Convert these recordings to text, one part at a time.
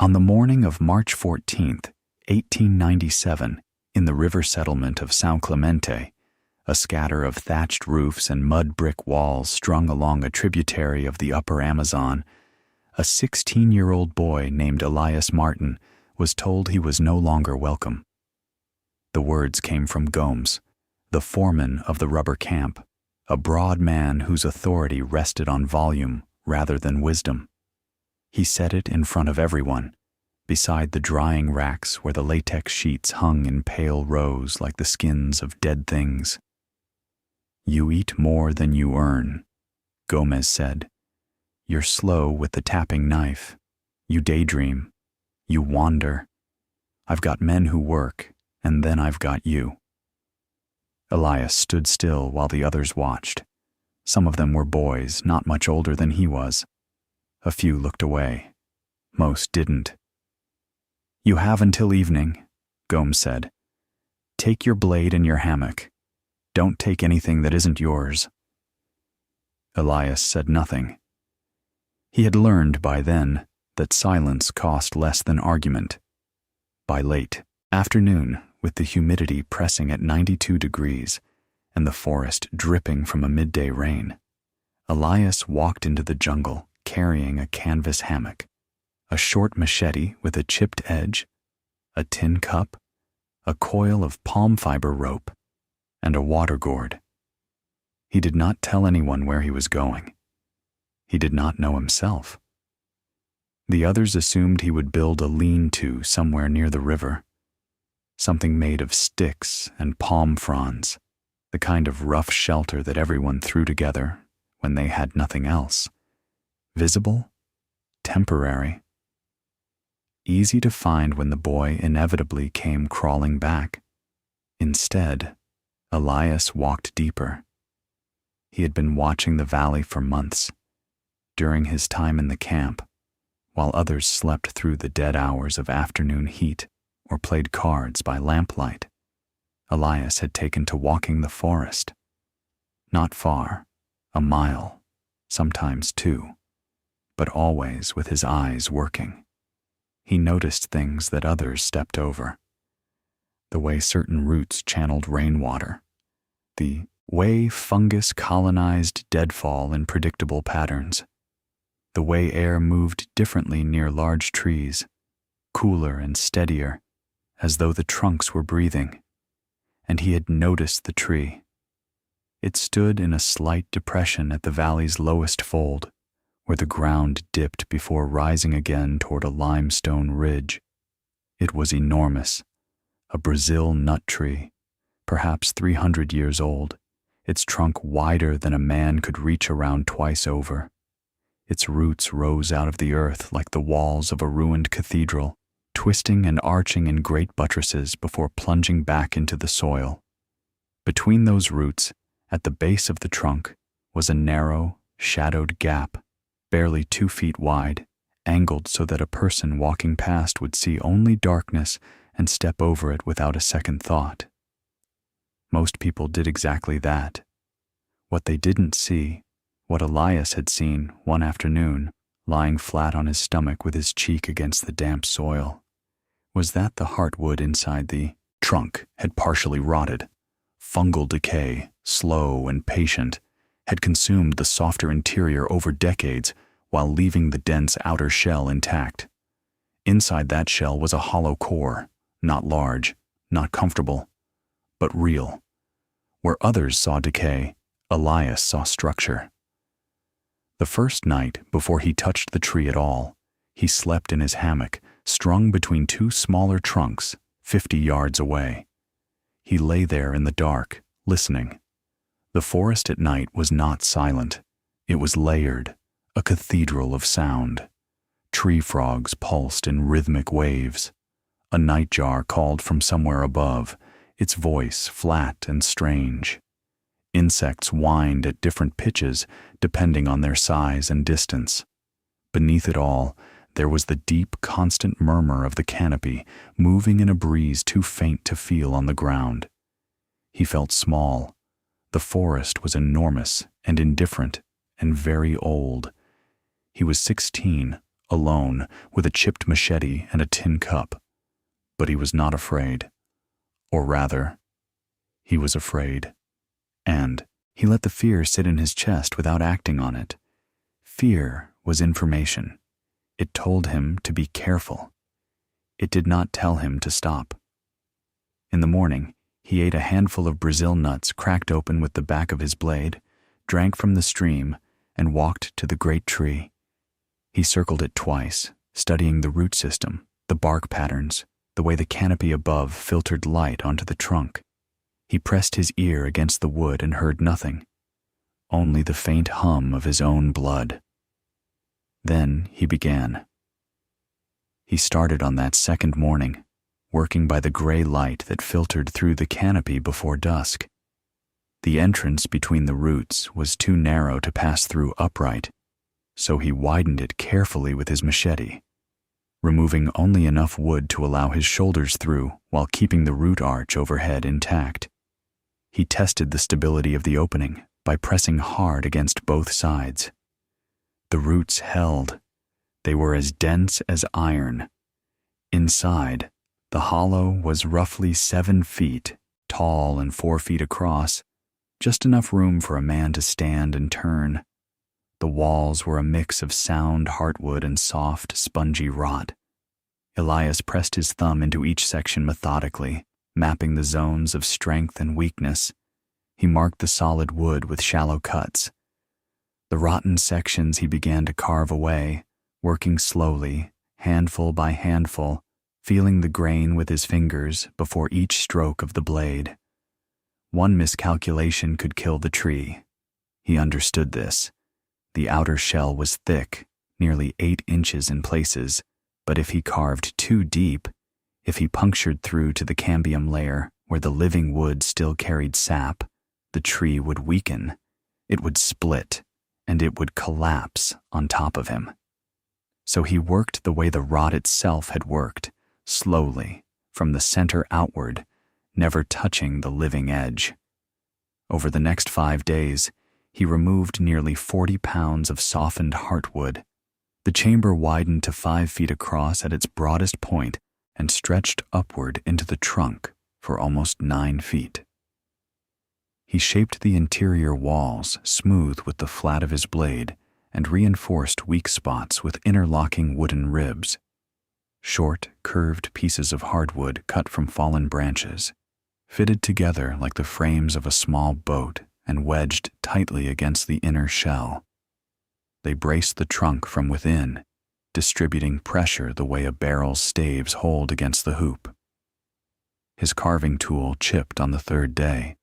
On the morning of March 14th, 1897, in the river settlement of São Clemente, a scatter of thatched roofs and mud brick walls strung along a tributary of the upper Amazon, a 16-year-old boy named Elias Martin was told he was no longer welcome. The words came from Gomes, the foreman of the rubber camp, a broad man whose authority rested on volume rather than wisdom. He said it in front of everyone, beside the drying racks where the latex sheets hung in pale rows like the skins of dead things. "You eat more than you earn," Gomez said. "You're slow with the tapping knife. You daydream. You wander. I've got men who work, and then I've got you." Elias stood still while the others watched. Some of them were boys, not much older than he was. A few looked away. Most didn't. "You have until evening," Gomes said. "Take your blade and your hammock. Don't take anything that isn't yours." Elias said nothing. He had learned by then that silence cost less than argument. By late afternoon, with the humidity pressing at 92 degrees and the forest dripping from a midday rain, Elias walked into the jungle carrying a canvas hammock, a short machete with a chipped edge, a tin cup, a coil of palm fiber rope, and a water gourd. He did not tell anyone where he was going. He did not know himself. The others assumed he would build a lean-to somewhere near the river, something made of sticks and palm fronds, the kind of rough shelter that everyone threw together when they had nothing else. Visible, temporary, easy to find when the boy inevitably came crawling back. Instead, Elias walked deeper. He had been watching the valley for months, during his time in the camp, while others slept through the dead hours of afternoon heat or played cards by lamplight. Elias had taken to walking the forest. Not far, a mile, sometimes 2, but always with his eyes working. He noticed things that others stepped over. The way certain roots channeled rainwater, the way fungus colonized deadfall in predictable patterns, the way air moved differently near large trees, cooler and steadier, as though the trunks were breathing. And he had noticed the tree. It stood in a slight depression at the valley's lowest fold, where the ground dipped before rising again toward a limestone ridge. It was enormous, a Brazil nut tree, perhaps 300 years old, its trunk wider than a man could reach around twice over. Its roots rose out of the earth like the walls of a ruined cathedral, twisting and arching in great buttresses before plunging back into the soil. Between those roots, at the base of the trunk, was a narrow, shadowed gap, barely 2 feet wide, angled so that a person walking past would see only darkness and step over it without a second thought. Most people did exactly that. What they didn't see, what Elias had seen one afternoon, lying flat on his stomach with his cheek against the damp soil, was that the heartwood inside the trunk had partially rotted. Fungal decay, slow and patient, had consumed the softer interior over decades while leaving the dense outer shell intact. Inside that shell was a hollow core, not large, not comfortable, but real. Where others saw decay, Elias saw structure. The first night, before he touched the tree at all, he slept in his hammock, strung between 2 smaller trunks, 50 yards away. He lay there in the dark, listening. The forest at night was not silent. It was layered, a cathedral of sound. Tree frogs pulsed in rhythmic waves. A nightjar called from somewhere above, its voice flat and strange. Insects whined at different pitches depending on their size and distance. Beneath it all, there was the deep, constant murmur of the canopy moving in a breeze too faint to feel on the ground. He felt small. The forest was enormous and indifferent and very old. He was 16, alone, with a chipped machete and a tin cup. But he was not afraid. Or rather, he was afraid. And he let the fear sit in his chest without acting on it. Fear was information. It told him to be careful. It did not tell him to stop. In the morning, he ate a handful of Brazil nuts cracked open with the back of his blade, drank from the stream, and walked to the great tree. He circled it twice, studying the root system, the bark patterns, the way the canopy above filtered light onto the trunk. He pressed his ear against the wood and heard nothing, only the faint hum of his own blood. Then he began. He started on that second morning, working by the gray light that filtered through the canopy before dusk. The entrance between the roots was too narrow to pass through upright, so he widened it carefully with his machete, removing only enough wood to allow his shoulders through while keeping the root arch overhead intact. He tested the stability of the opening by pressing hard against both sides. The roots held. They were as dense as iron. Inside, the hollow was roughly 7 feet, tall and 4 feet across, just enough room for a man to stand and turn. The walls were a mix of sound heartwood and soft, spongy rot. Elias pressed his thumb into each section methodically, mapping the zones of strength and weakness. He marked the solid wood with shallow cuts. The rotten sections he began to carve away, working slowly, handful by handful, feeling the grain with his fingers before each stroke of the blade. One miscalculation could kill the tree. He understood this. The outer shell was thick, nearly 8 inches in places, but if he carved too deep, if he punctured through to the cambium layer where the living wood still carried sap, the tree would weaken, it would split, and it would collapse on top of him. So he worked the way the rot itself had worked, slowly, from the center outward, never touching the living edge. Over the next 5 days, he removed nearly 40 pounds of softened heartwood. The chamber widened to 5 feet across at its broadest point and stretched upward into the trunk for almost 9 feet. He shaped the interior walls smooth with the flat of his blade and reinforced weak spots with interlocking wooden ribs. Short, curved pieces of hardwood cut from fallen branches, fitted together like the frames of a small boat and wedged tightly against the inner shell. They braced the trunk from within, distributing pressure the way a barrel's staves hold against the hoop. His carving tool chipped on the 3rd day.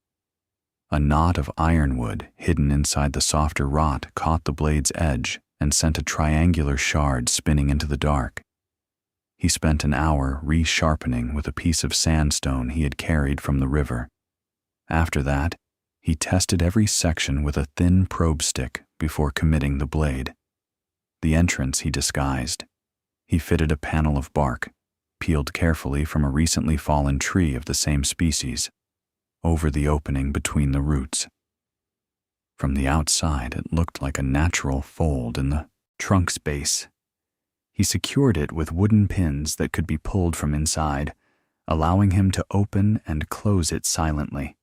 A knot of ironwood hidden inside the softer rot caught the blade's edge and sent a triangular shard spinning into the dark. He spent an hour resharpening with a piece of sandstone he had carried from the river. After that, he tested every section with a thin probe stick before committing the blade. The entrance he disguised. He fitted a panel of bark, peeled carefully from a recently fallen tree of the same species, over the opening between the roots. From the outside, it looked like a natural fold in the trunk's base. He secured it with wooden pins that could be pulled from inside, allowing him to open and close it silently.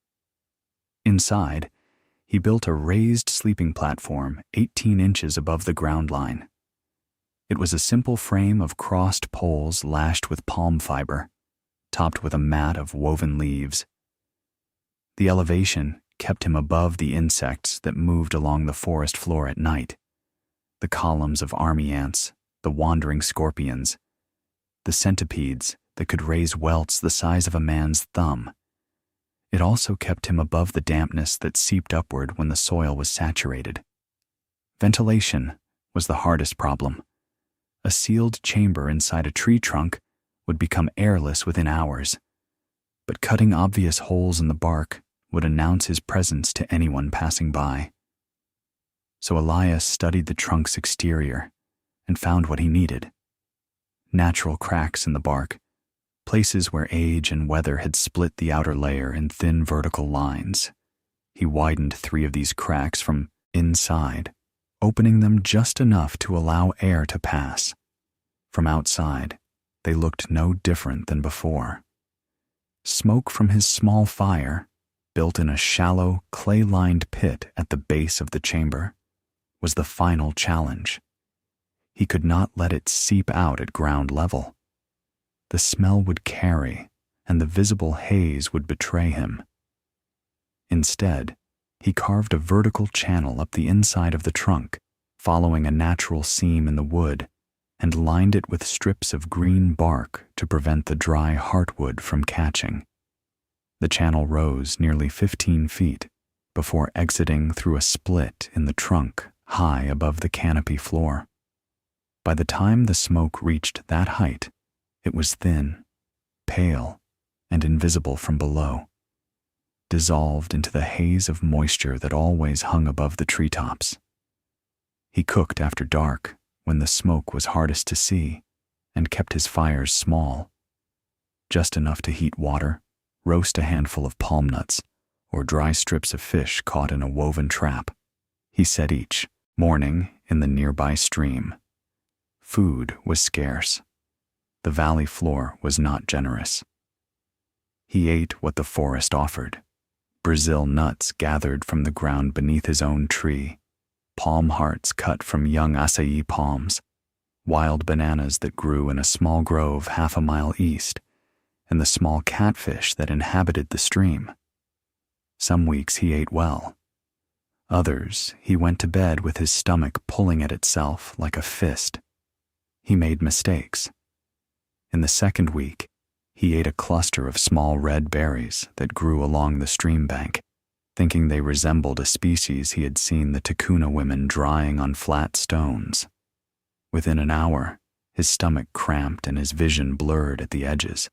Inside, he built a raised sleeping platform 18 inches above the ground line. It was a simple frame of crossed poles lashed with palm fiber, topped with a mat of woven leaves. The elevation kept him above the insects that moved along the forest floor at night, the columns of army ants, the wandering scorpions, the centipedes that could raise welts the size of a man's thumb. It also kept him above the dampness that seeped upward when the soil was saturated. Ventilation was the hardest problem. A sealed chamber inside a tree trunk would become airless within hours, but cutting obvious holes in the bark would announce his presence to anyone passing by. So Elias studied the trunk's exterior and found what he needed. Natural cracks in the bark, places where age and weather had split the outer layer in thin vertical lines. He widened 3 of these cracks from inside, opening them just enough to allow air to pass. From outside, they looked no different than before. Smoke from his small fire, built in a shallow, clay-lined pit at the base of the chamber, was the final challenge. He could not let it seep out at ground level. The smell would carry, and the visible haze would betray him. Instead, he carved a vertical channel up the inside of the trunk, following a natural seam in the wood, and lined it with strips of green bark to prevent the dry heartwood from catching. The channel rose nearly 15 feet before exiting through a split in the trunk high above the canopy floor. By the time the smoke reached that height, it was thin, pale, and invisible from below, dissolved into the haze of moisture that always hung above the treetops. He cooked after dark, when the smoke was hardest to see, and kept his fires small, just enough to heat water, roast a handful of palm nuts, or dry strips of fish caught in a woven trap. He set each morning in the nearby stream. Food was scarce. The valley floor was not generous. He ate what the forest offered: Brazil nuts gathered from the ground beneath his own tree, palm hearts cut from young acai palms, wild bananas that grew in a small grove half a mile east, and the small catfish that inhabited the stream. Some weeks he ate well. Others, he went to bed with his stomach pulling at itself like a fist. He made mistakes. In the second week, he ate a cluster of small red berries that grew along the stream bank, thinking they resembled a species he had seen the Ticuna women drying on flat stones. Within an hour, his stomach cramped and his vision blurred at the edges.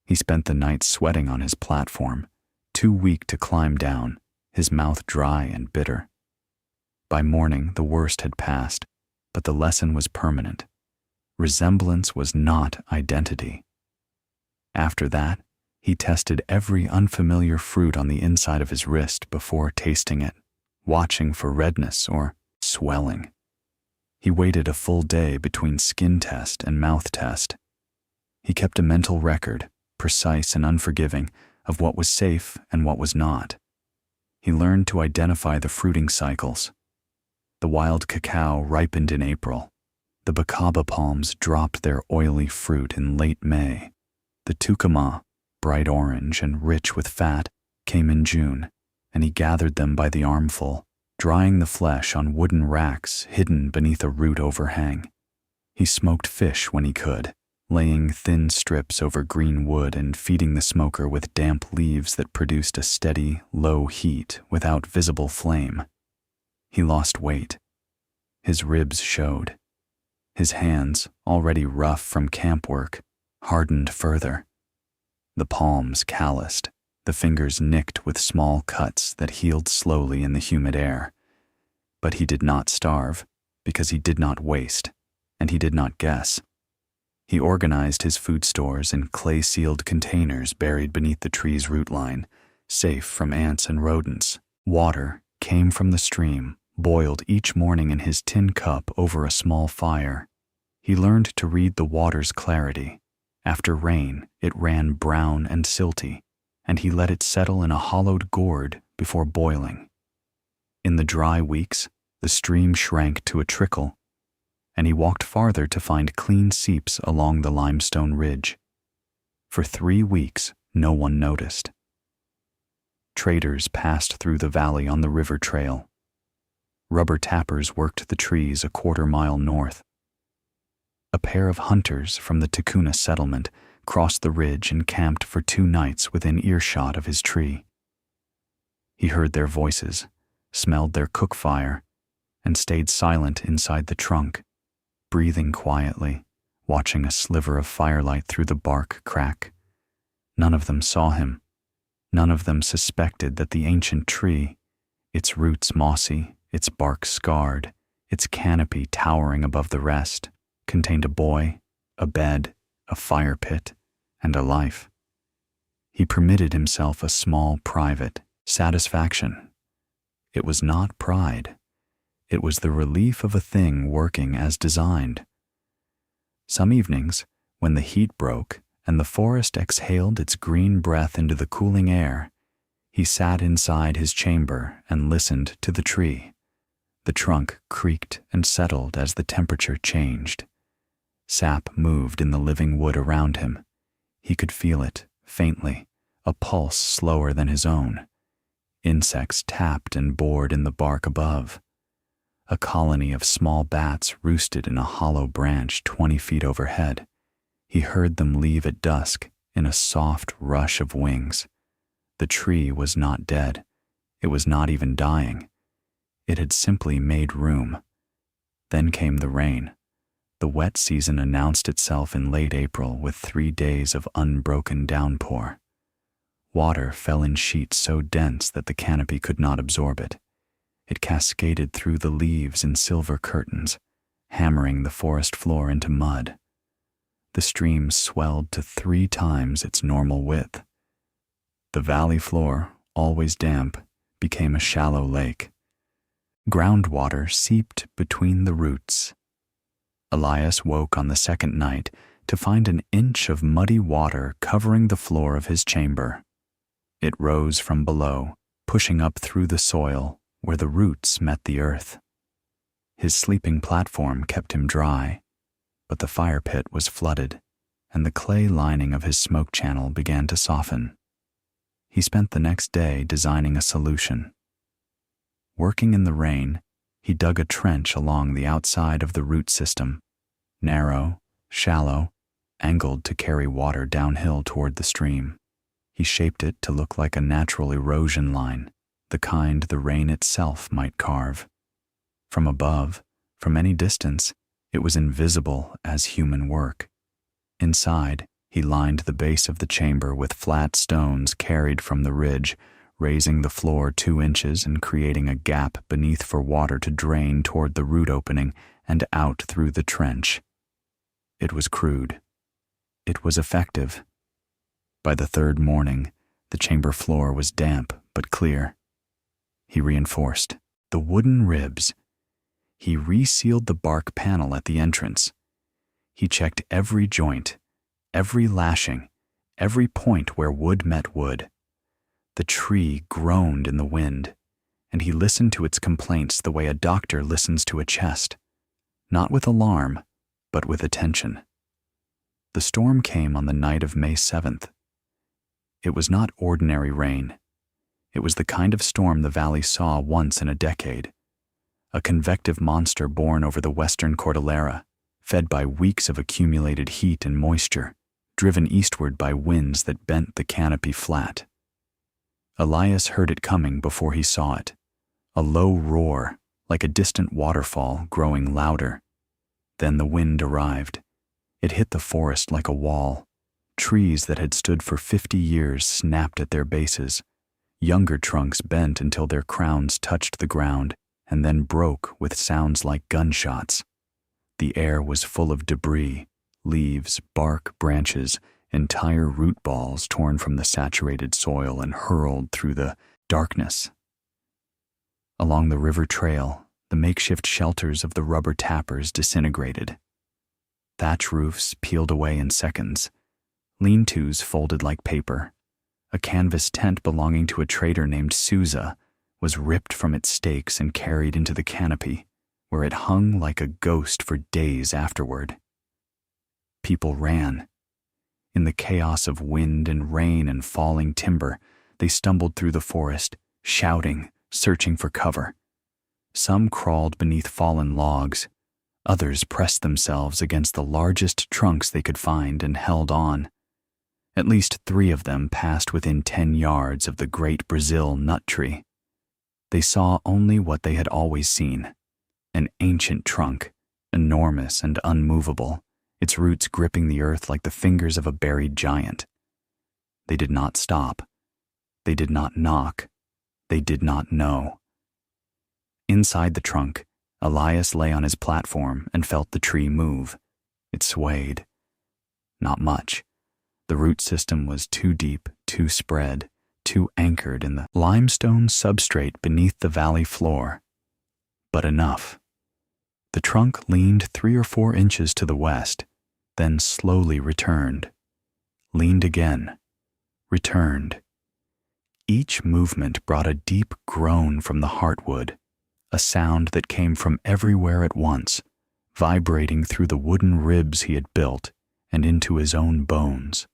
He spent the night sweating on his platform, too weak to climb down, his mouth dry and bitter. By morning, the worst had passed, but the lesson was permanent. Resemblance was not identity. After that, he tested every unfamiliar fruit on the inside of his wrist before tasting it, watching for redness or swelling. He waited a full day between skin test and mouth test. He kept a mental record, precise and unforgiving, of what was safe and what was not. He learned to identify the fruiting cycles. The wild cacao ripened in April. The bacaba palms dropped their oily fruit in late May. The tucumã, bright orange and rich with fat, came in June, and he gathered them by the armful, drying the flesh on wooden racks hidden beneath a root overhang. He smoked fish when he could, laying thin strips over green wood and feeding the smoker with damp leaves that produced a steady, low heat without visible flame. He lost weight. His ribs showed. His hands, already rough from camp work, hardened further. The palms calloused, the fingers nicked with small cuts that healed slowly in the humid air. But he did not starve, because he did not waste, and he did not guess. He organized his food stores in clay-sealed containers buried beneath the tree's root line, safe from ants and rodents. Water came from the stream, boiled each morning in his tin cup over a small fire. He learned to read the water's clarity. After rain, it ran brown and silty, and he let it settle in a hollowed gourd before boiling. In the dry weeks, the stream shrank to a trickle, and he walked farther to find clean seeps along the limestone ridge. For 3 weeks, no one noticed. Traders passed through the valley on the river trail. Rubber tappers worked the trees a quarter-mile north. A pair of hunters from the Ticuna settlement crossed the ridge and camped for 2 nights within earshot of his tree. He heard their voices, smelled their cook fire, and stayed silent inside the trunk, breathing quietly, watching a sliver of firelight through the bark crack. None of them saw him. None of them suspected that the ancient tree, its roots mossy, its bark scarred, its canopy towering above the rest, contained a boy, a bed, a fire pit, and a life. He permitted himself a small private satisfaction. It was not pride. It was the relief of a thing working as designed. Some evenings, when the heat broke and the forest exhaled its green breath into the cooling air, he sat inside his chamber and listened to the tree. The trunk creaked and settled as the temperature changed. Sap moved in the living wood around him. He could feel it, faintly, a pulse slower than his own. Insects tapped and bored in the bark above. A colony of small bats roosted in a hollow branch 20 feet overhead. He heard them leave at dusk in a soft rush of wings. The tree was not dead. It was not even dying. It had simply made room. Then came the rain. The wet season announced itself in late April with 3 days of unbroken downpour. Water fell in sheets so dense that the canopy could not absorb it. It cascaded through the leaves in silver curtains, hammering the forest floor into mud. The stream swelled to 3 times its normal width. The valley floor, always damp, became a shallow lake. Groundwater seeped between the roots. Elias woke on the second night to find an inch of muddy water covering the floor of his chamber. It rose from below, pushing up through the soil where the roots met the earth. His sleeping platform kept him dry, but the fire pit was flooded, and the clay lining of his smoke channel began to soften. He spent the next day designing a solution. Working in the rain, he dug a trench along the outside of the root system, narrow, shallow, angled to carry water downhill toward the stream. He shaped it to look like a natural erosion line, the kind the rain itself might carve. From above, from any distance, it was invisible as human work. Inside, he lined the base of the chamber with flat stones carried from the ridge, raising the floor 2 inches and creating a gap beneath for water to drain toward the root opening and out through the trench. It was crude. It was effective. By the 3rd morning, the chamber floor was damp but clear. He reinforced the wooden ribs. He resealed the bark panel at the entrance. He checked every joint, every lashing, every point where wood met wood. The tree groaned in the wind, and he listened to its complaints the way a doctor listens to a chest, not with alarm, but with attention. The storm came on the night of May 7th. It was not ordinary rain. It was the kind of storm the valley saw once in a decade. A convective monster born over the western Cordillera, fed by weeks of accumulated heat and moisture, driven eastward by winds that bent the canopy flat. Elias heard it coming before he saw it, a low roar, like a distant waterfall growing louder. Then the wind arrived. It hit the forest like a wall. Trees that had stood for 50 years snapped at their bases. Younger trunks bent until their crowns touched the ground and then broke with sounds like gunshots. The air was full of debris, leaves, bark, branches, entire root balls torn from the saturated soil and hurled through the darkness. Along the river trail, the makeshift shelters of the rubber tappers disintegrated. Thatch roofs peeled away in seconds. Lean-tos folded like paper. A canvas tent belonging to a trader named Souza was ripped from its stakes and carried into the canopy, where it hung like a ghost for days afterward. People ran. In the chaos of wind and rain and falling timber, they stumbled through the forest, shouting, searching for cover. Some crawled beneath fallen logs. Others pressed themselves against the largest trunks they could find and held on. At least 3 of them passed within 10 yards of the great Brazil nut tree. They saw only what they had always seen, an ancient trunk, enormous and unmovable, its roots gripping the earth like the fingers of a buried giant. They did not stop. They did not knock. They did not know. Inside the trunk, Elias lay on his platform and felt the tree move. It swayed. Not much. The root system was too deep, too spread, too anchored in the limestone substrate beneath the valley floor. But enough. The trunk leaned 3 or 4 inches to the west, then slowly returned, leaned again, returned. Each movement brought a deep groan from the heartwood, a sound that came from everywhere at once, vibrating through the wooden ribs he had built and into his own bones.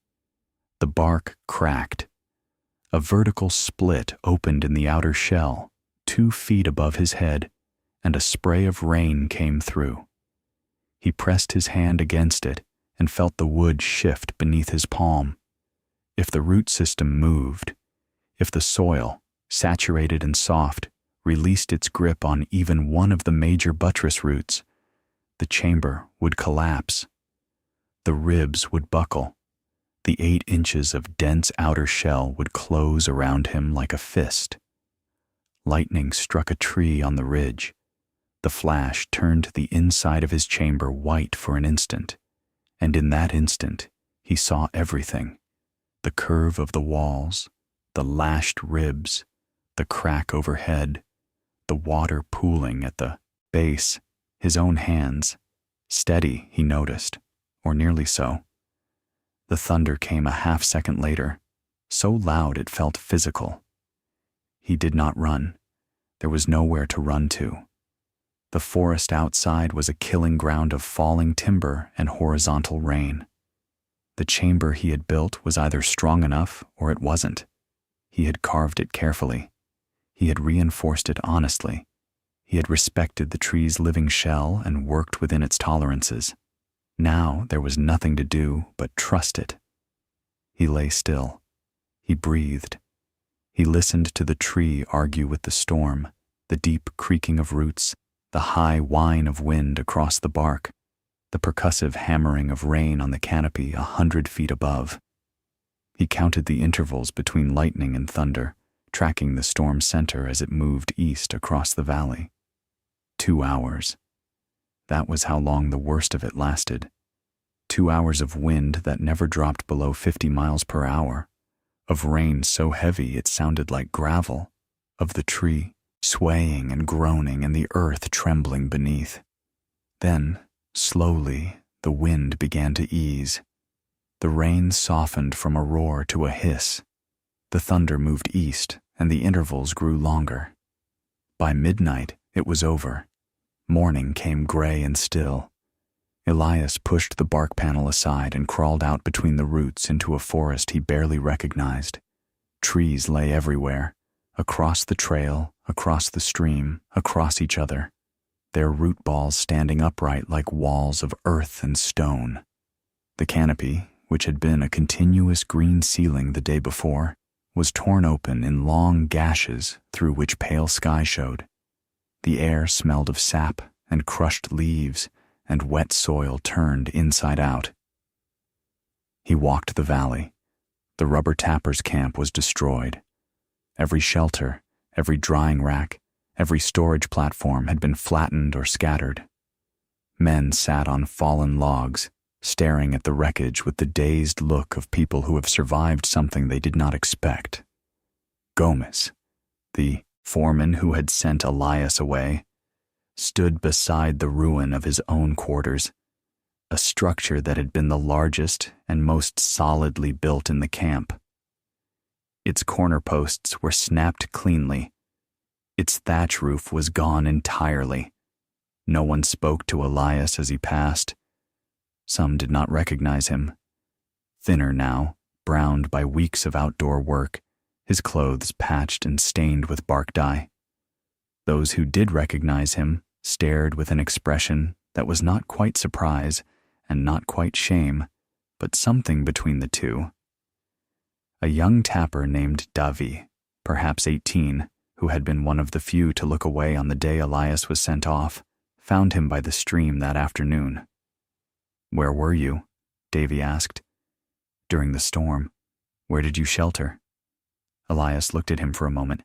The bark cracked. A vertical split opened in the outer shell, 2 feet above his head, and a spray of rain came through. He pressed his hand against it and felt the wood shift beneath his palm. If the root system moved, if the soil, saturated and soft, released its grip on even one of the major buttress roots, the chamber would collapse. The ribs would buckle. The 8 inches of dense outer shell would close around him like a fist. Lightning struck a tree on the ridge. The flash turned the inside of his chamber white for an instant, and in that instant he saw everything: the curve of the walls, the lashed ribs, the crack overhead, the water pooling at the base, his own hands, steady, he noticed, or nearly so. The thunder came a half-second later, so loud it felt physical. He did not run. There was nowhere to run to. The forest outside was a killing ground of falling timber and horizontal rain. The chamber he had built was either strong enough or it wasn't. He had carved it carefully. He had reinforced it honestly. He had respected the tree's living shell and worked within its tolerances. Now there was nothing to do but trust it. He lay still. He breathed. He listened to the tree argue with the storm, the deep creaking of roots, the high whine of wind across the bark, the percussive hammering of rain on the canopy 100 feet above. He counted the intervals between lightning and thunder, tracking the storm center as it moved east across the valley. 2 hours. That was how long the worst of it lasted. 2 hours of wind that never dropped below 50 miles per hour, of rain so heavy it sounded like gravel, of the tree swaying and groaning and the earth trembling beneath. Then, slowly, the wind began to ease. The rain softened from a roar to a hiss. The thunder moved east, and the intervals grew longer. By midnight, it was over. Morning came gray and still. Elias pushed the bark panel aside and crawled out between the roots into a forest he barely recognized. Trees lay everywhere, across the trail, across the stream, across each other, their root balls standing upright like walls of earth and stone. The canopy, which had been a continuous green ceiling the day before, was torn open in long gashes through which pale sky showed. The air smelled of sap and crushed leaves, and wet soil turned inside out. He walked the valley. The rubber tappers' camp was destroyed. Every shelter, every drying rack, every storage platform had been flattened or scattered. Men sat on fallen logs, staring at the wreckage with the dazed look of people who have survived something they did not expect. Gomez, the foreman who had sent Elias away, stood beside the ruin of his own quarters, a structure that had been the largest and most solidly built in the camp. Its corner posts were snapped cleanly. Its thatch roof was gone entirely. No one spoke to Elias as he passed. Some did not recognize him. Thinner now, browned by weeks of outdoor work, his clothes patched and stained with bark dye. Those who did recognize him stared with an expression that was not quite surprise and not quite shame, but something between the two. A young tapper named Davi, perhaps 18, who had been one of the few to look away on the day Elias was sent off, found him by the stream that afternoon. "Where were you?" Davy asked. "During the storm. Where did you shelter?" Elias looked at him for a moment.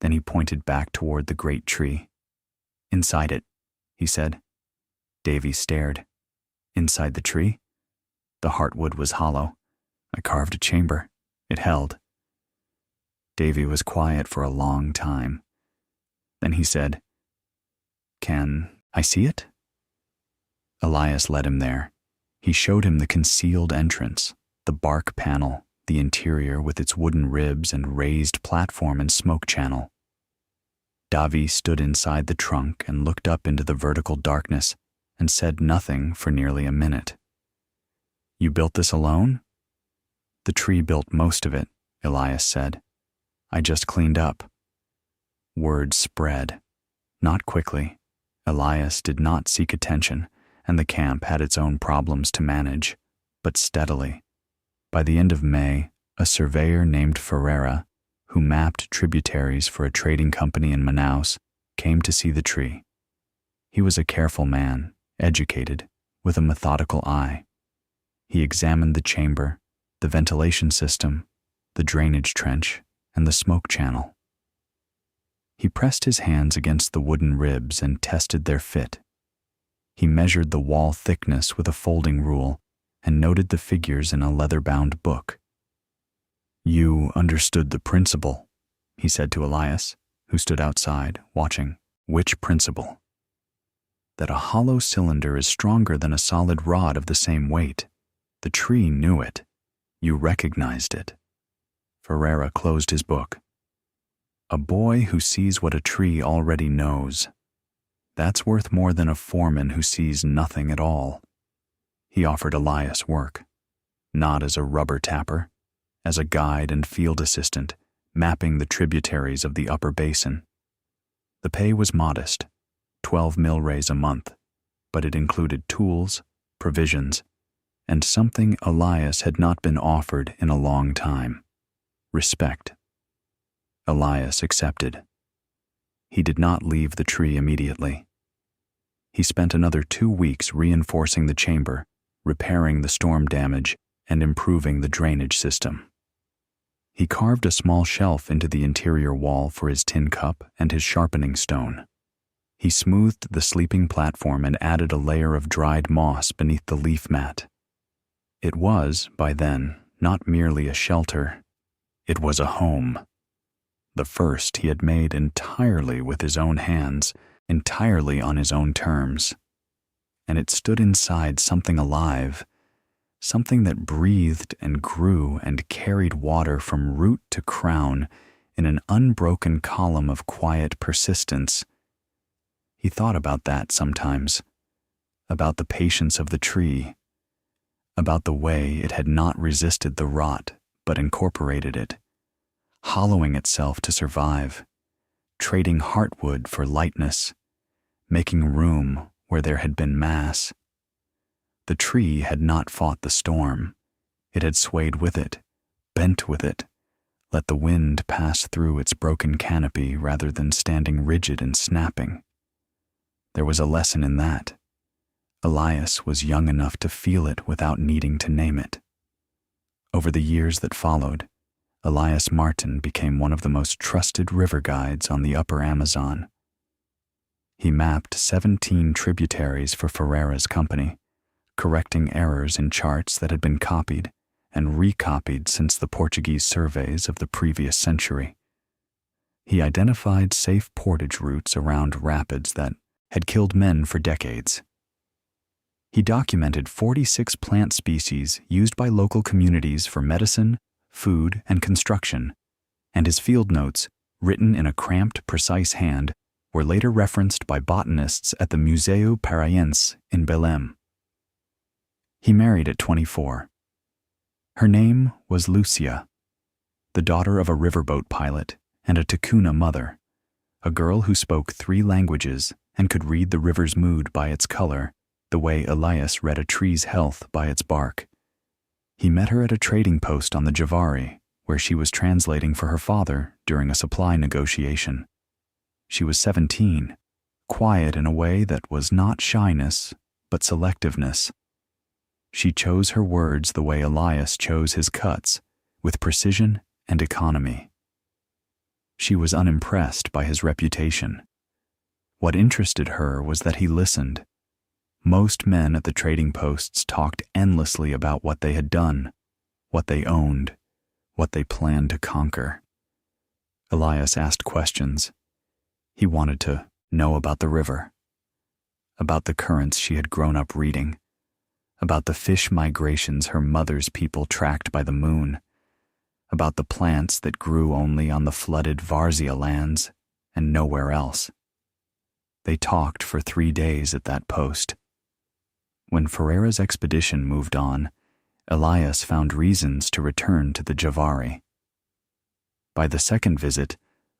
Then he pointed back toward the great tree. "Inside it," he said. Davy stared. "Inside the tree?" "The heartwood was hollow. I carved a chamber. It held." Davy was quiet for a long time. Then he said, "Can I see it?" Elias led him there. He showed him the concealed entrance, the bark panel, the interior with its wooden ribs and raised platform and smoke channel. Davi stood inside the trunk and looked up into the vertical darkness and said nothing for nearly a minute. "You built this alone?" "The tree built most of it," Elias said. "I just cleaned up." Word spread. Not quickly. Elias did not seek attention, and the camp had its own problems to manage, but steadily. By the end of May, a surveyor named Ferreira, who mapped tributaries for a trading company in Manaus, came to see the tree. He was a careful man, educated, with a methodical eye. He examined the chamber, the ventilation system, the drainage trench, and the smoke channel. He pressed his hands against the wooden ribs and tested their fit. He measured the wall thickness with a folding rule and noted the figures in a leather-bound book. "You understood the principle," he said to Elias, who stood outside, watching. "Which principle?" "That a hollow cylinder is stronger than a solid rod of the same weight. The tree knew it. You recognized it." Ferreira closed his book. "A boy who sees what a tree already knows. That's worth more than a foreman who sees nothing at all." He offered Elias work, not as a rubber tapper, as a guide and field assistant, mapping the tributaries of the upper basin. The pay was modest, 12 milrays a month, but it included tools, provisions, and something Elias had not been offered in a long time: respect. Elias accepted. He did not leave the tree immediately. He spent another 2 weeks reinforcing the chamber, repairing the storm damage, and improving the drainage system. He carved a small shelf into the interior wall for his tin cup and his sharpening stone. He smoothed the sleeping platform and added a layer of dried moss beneath the leaf mat. It was, by then, not merely a shelter. It was a home. The first he had made entirely with his own hands, entirely on his own terms. And it stood inside something alive, something that breathed and grew and carried water from root to crown in an unbroken column of quiet persistence. He thought about that sometimes, about the patience of the tree, about the way it had not resisted the rot but incorporated it, hollowing itself to survive, trading heartwood for lightness, making room where there had been mass. The tree had not fought the storm. It had swayed with it, bent with it, let the wind pass through its broken canopy rather than standing rigid and snapping. There was a lesson in that. Elias was young enough to feel it without needing to name it. Over the years that followed, Elias Martin became one of the most trusted river guides on the upper Amazon. He mapped 17 tributaries for Ferreira's company, correcting errors in charts that had been copied and recopied since the Portuguese surveys of the previous century. He identified safe portage routes around rapids that had killed men for decades. He documented 46 plant species used by local communities for medicine, food, and construction, and his field notes, written in a cramped, precise hand, were later referenced by botanists at the Museu Paraense in Belém. He married at 24. Her name was Lucia, the daughter of a riverboat pilot and a Ticuna mother, a girl who spoke 3 languages and could read the river's mood by its color, the way Elias read a tree's health by its bark. He met her at a trading post on the Javari, where she was translating for her father during a supply negotiation. She was 17, quiet in a way that was not shyness, but selectiveness. She chose her words the way Elias chose his cuts, with precision and economy. She was unimpressed by his reputation. What interested her was that he listened. Most men at the trading posts talked endlessly about what they had done, what they owned, what they planned to conquer. Elias asked questions. He wanted to know about the river, about the currents she had grown up reading, about the fish migrations her mother's people tracked by the moon, about the plants that grew only on the flooded Varzea lands and nowhere else. They talked for 3 days at that post. When Ferreira's expedition moved on, Elias found reasons to return to the Javari. By the second visit,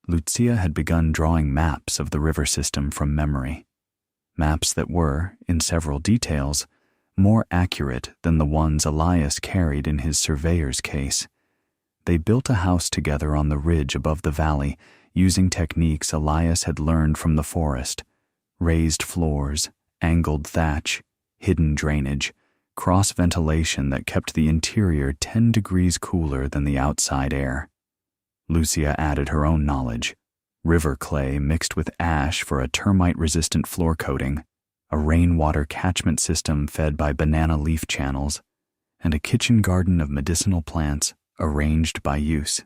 Lucia had begun drawing maps of the river system from memory, maps that were, in several details, more accurate than the ones Elias carried in his surveyor's case. They built a house together on the ridge above the valley, using techniques Elias had learned from the forest: raised floors, angled thatch, hidden drainage, cross-ventilation that kept the interior 10 degrees cooler than the outside air. Lucia added her own knowledge: river clay mixed with ash for a termite-resistant floor coating, a rainwater catchment system fed by banana leaf channels, and a kitchen garden of medicinal plants arranged by use.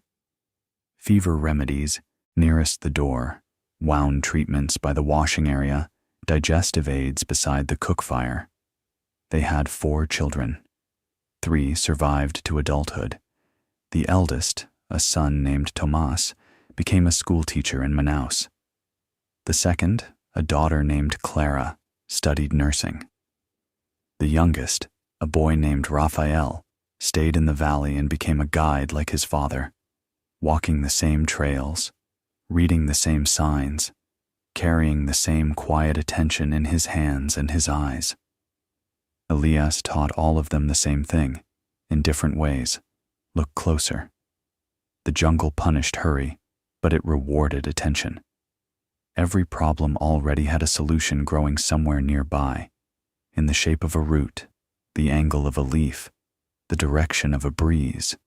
Fever remedies nearest the door, wound treatments by the washing area, digestive aids beside the cook fire. They had 4 children. 3 survived to adulthood. The eldest, a son named Tomas, became a schoolteacher in Manaus. The second, a daughter named Clara, studied nursing. The youngest, a boy named Rafael, stayed in the valley and became a guide like his father, walking the same trails, reading the same signs, carrying the same quiet attention in his hands and his eyes. Elias taught all of them the same thing, in different ways: look closer. The jungle punished hurry, but it rewarded attention. Every problem already had a solution growing somewhere nearby, in the shape of a root, the angle of a leaf, the direction of a breeze.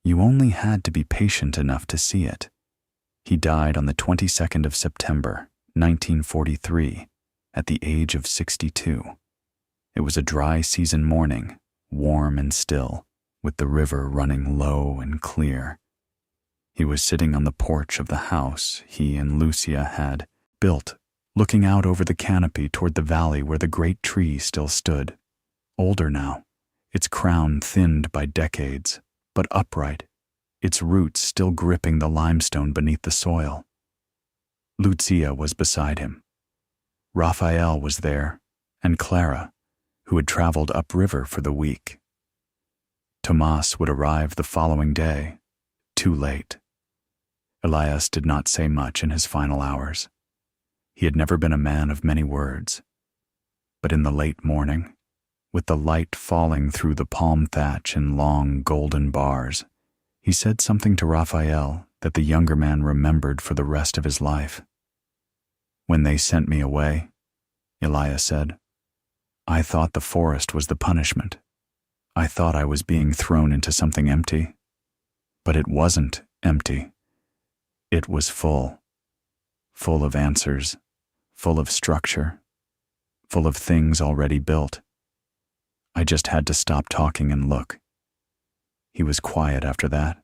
You only had to be patient enough to see it. He died on the 22nd of September, 1943, at the age of 62. It was a dry season morning, warm and still, with the river running low and clear. He was sitting on the porch of the house he and Lucia had built, looking out over the canopy toward the valley where the great tree still stood, older now, its crown thinned by decades, but upright, its roots still gripping the limestone beneath the soil. Lucia was beside him. Raphael was there, and Clara, who had traveled upriver for the week. Tomas would arrive the following day, too late. Elias did not say much in his final hours. He had never been a man of many words. But in the late morning, with the light falling through the palm thatch in long golden bars, he said something to Raphael that the younger man remembered for the rest of his life. "When they sent me away," Elias said, "I thought the forest was the punishment. I thought I was being thrown into something empty. But it wasn't empty. It was full of answers, full of structure, full of things already built. I just had to stop talking and look." He was quiet after that.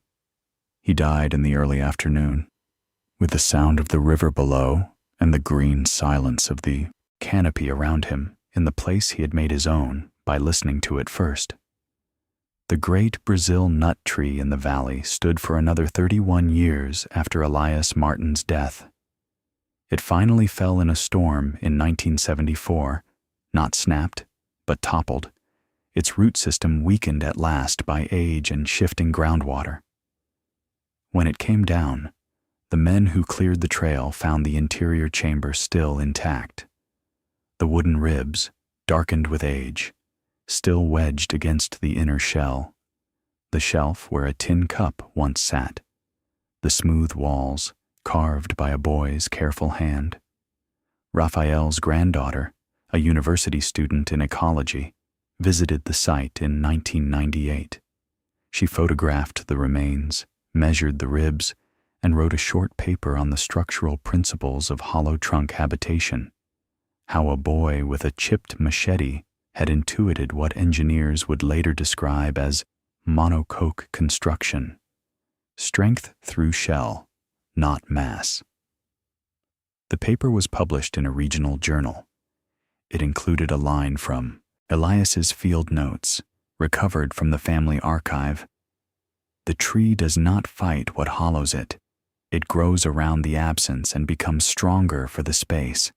He died in the early afternoon, with the sound of the river below and the green silence of the canopy around him in the place he had made his own by listening to it first. The great Brazil nut tree in the valley stood for another 31 years after Elias Martin's death. It finally fell in a storm in 1974, not snapped, but toppled, its root system weakened at last by age and shifting groundwater. When it came down, the men who cleared the trail found the interior chamber still intact. The wooden ribs, darkened with age, still wedged against the inner shell, the shelf where a tin cup once sat, the smooth walls, carved by a boy's careful hand. Raphael's granddaughter, a university student in ecology, visited the site in 1998. She photographed the remains, measured the ribs, and wrote a short paper on the structural principles of hollow trunk habitation, how a boy with a chipped machete had intuited what engineers would later describe as monocoque construction, strength through shell, not mass. The paper was published in a regional journal. It included a line from Elias's field notes, recovered from the family archive. The tree does not fight what hollows it. It grows around the absence and becomes stronger for the space.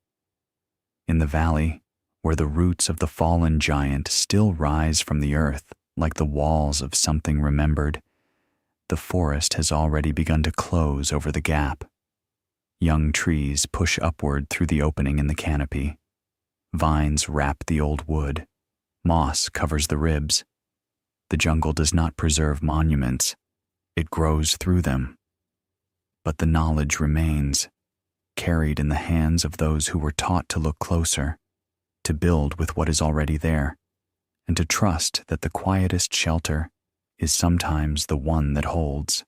In the valley, where the roots of the fallen giant still rise from the earth like the walls of something remembered, the forest has already begun to close over the gap. Young trees push upward through the opening in the canopy. Vines wrap the old wood. Moss covers the ribs. The jungle does not preserve monuments. It grows through them. But the knowledge remains, carried in the hands of those who were taught to look closer, to build with what is already there, and to trust that the quietest shelter is sometimes the one that holds.